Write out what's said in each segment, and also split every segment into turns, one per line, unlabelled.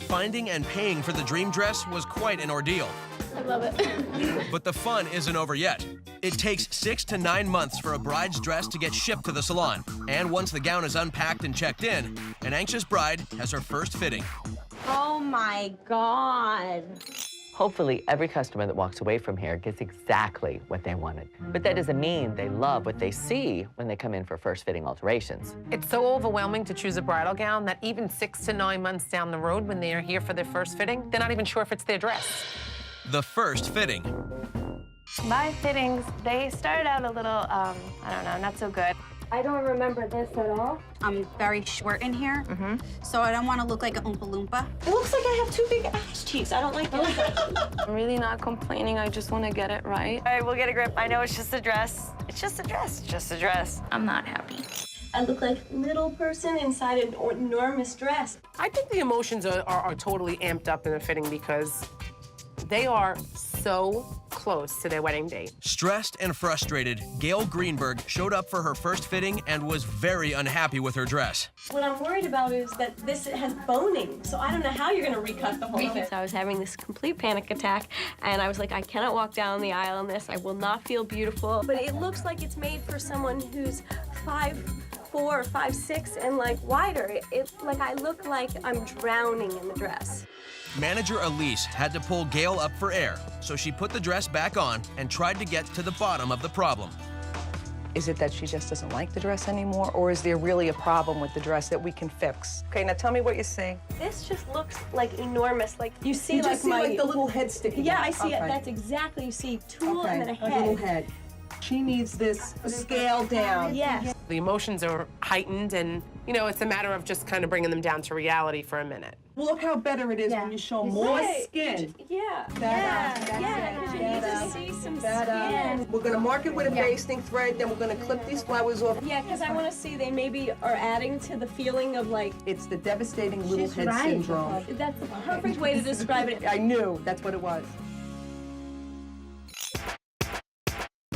Finding and paying for the dream dress was quite an ordeal.
I love it.
But the fun isn't over yet. It takes 6 to 9 months for a bride's dress to get shipped to the salon. And once the gown is unpacked and checked in, an anxious bride has her first fitting.
Oh my God.
Hopefully, every customer that walks away from here gets exactly what they wanted. But that doesn't mean they love what they see when they come in for first fitting alterations.
It's so overwhelming to choose a bridal gown that even 6 to 9 months down the road when they are here for their first fitting, they're not even sure if it's their dress.
The first fitting.
My fittings, they started out a little, I don't know, not so good.
I don't remember this at all.
I'm very short in here, so I don't want to look like an Oompa Loompa.
It looks like I have too big ass cheeks. I don't like that.
I'm really not complaining. I just want to get it right. All right, we'll get a grip. I know it's just a dress. It's just a dress. It's just a dress.
I'm not happy.
I look like a little person inside an enormous dress.
I think the emotions are totally amped up in the fitting because they are so close to their wedding date.
Stressed and frustrated, Gail Greenberg showed up for her first fitting and was very unhappy with her dress.
What I'm worried about is that this has boning, so I don't know how you're gonna recut the whole thing. So I was having this complete panic attack, and I was like, I cannot walk down the aisle in this. I will not feel beautiful. But it looks like it's made for someone who's 5'4" or 5'6" and like wider. Like I look like I'm drowning in the dress.
Manager Elise had to pull Gail up for air, so she put the dress back on and tried to get to the bottom of the problem.
Is it that she just doesn't like the dress anymore, or is there really a problem with the dress that we can fix? Okay, now tell me what you're saying.
This just looks like enormous. Like you see,
You
like
just see like the little head sticking
Yeah,
out.
I see it.
Okay.
That's exactly. You see tool
Okay,
and then a head.
little head. She needs this scaled down.
Yes.
The emotions are heightened, and, you know, it's a matter of just kind of bringing them down to reality for a minute.
Well, look how better it is when you show more skin.
Yeah.
Better.
Yeah, because you need to see some
Better.
skin.
We're gonna mark it with a basting thread, then we're gonna clip these flowers off.
Yeah, because I want to see they maybe are adding to the feeling of like.
It's the devastating little head syndrome.
That's the perfect way to describe it.
I knew that's what it was.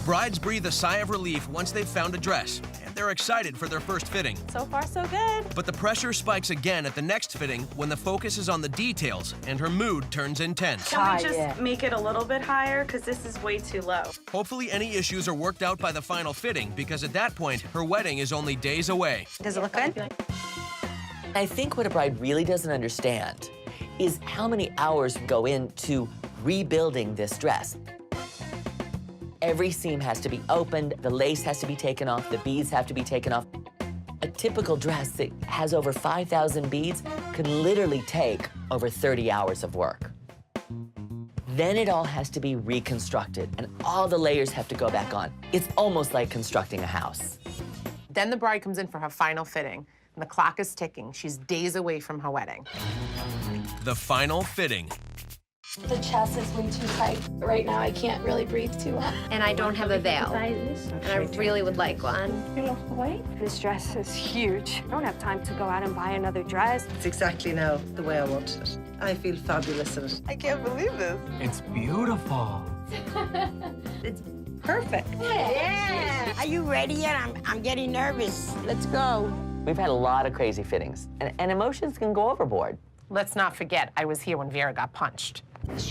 Brides breathe a sigh of relief once they've found a dress, and they're excited for their first fitting.
So far, so good.
But the pressure spikes again at the next fitting when the focus is on the details and her mood turns intense.
Can we just make it a little bit higher? Because this is way too low.
Hopefully any issues are worked out by the final fitting, because at that point, her wedding is only days away.
Does it look good?
I think what a bride really doesn't understand is how many hours go into rebuilding this dress. Every seam has to be opened, the lace has to be taken off, the beads have to be taken off. A typical dress that has over 5,000 beads can literally take over 30 hours of work. Then it all has to be reconstructed, and all the layers have to go back on. It's almost like constructing a house.
Then the bride comes in for her final fitting, and the clock is ticking. She's days away from her wedding.
The final fitting.
The chest is way too tight. Right now, I can't really breathe too well.
And I don't have a veil, and I really would like one.
This dress is huge. I don't have time to go out and buy another dress.
It's exactly now the way I wanted it. I feel fabulous in it.
I can't believe this.
It's beautiful.
It's perfect.
Yeah. Are you ready yet? I'm getting nervous. Let's go.
We've had a lot of crazy fittings, and emotions can go overboard.
Let's not forget, I was here when Vera got punched.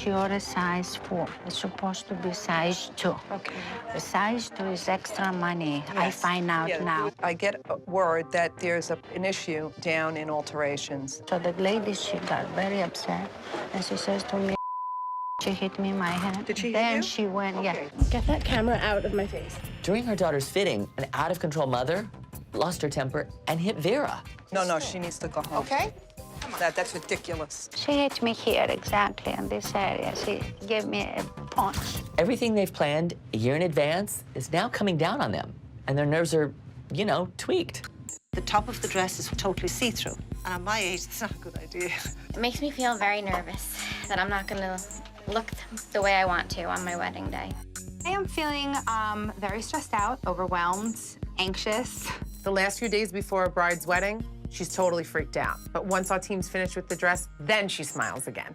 You're a size 4. It's supposed to be size 2.
Okay.
The size 2 is extra money. I find out now.
I get word that there's an issue down in alterations.
So the lady, she got very upset, and she says to me, she hit me in my head.
Did she hit
Then
you?
she went, yeah.
Get that camera out of my face.
During her daughter's fitting, an out-of-control mother lost her temper and hit Vera.
No, she needs to go home. Okay. That's ridiculous.
She hit me here, exactly, in this area. She gave me a punch.
Everything they've planned a year in advance is now coming down on them, and their nerves are, you know, tweaked.
The top of the dress is totally see-through, and at my age, it's not a good idea.
It makes me feel very nervous that I'm not gonna look the way I want to on my wedding day.
I am feeling very stressed out, overwhelmed, anxious.
The last few days before a bride's wedding, she's totally freaked out. But once our team's finished with the dress, then she smiles again.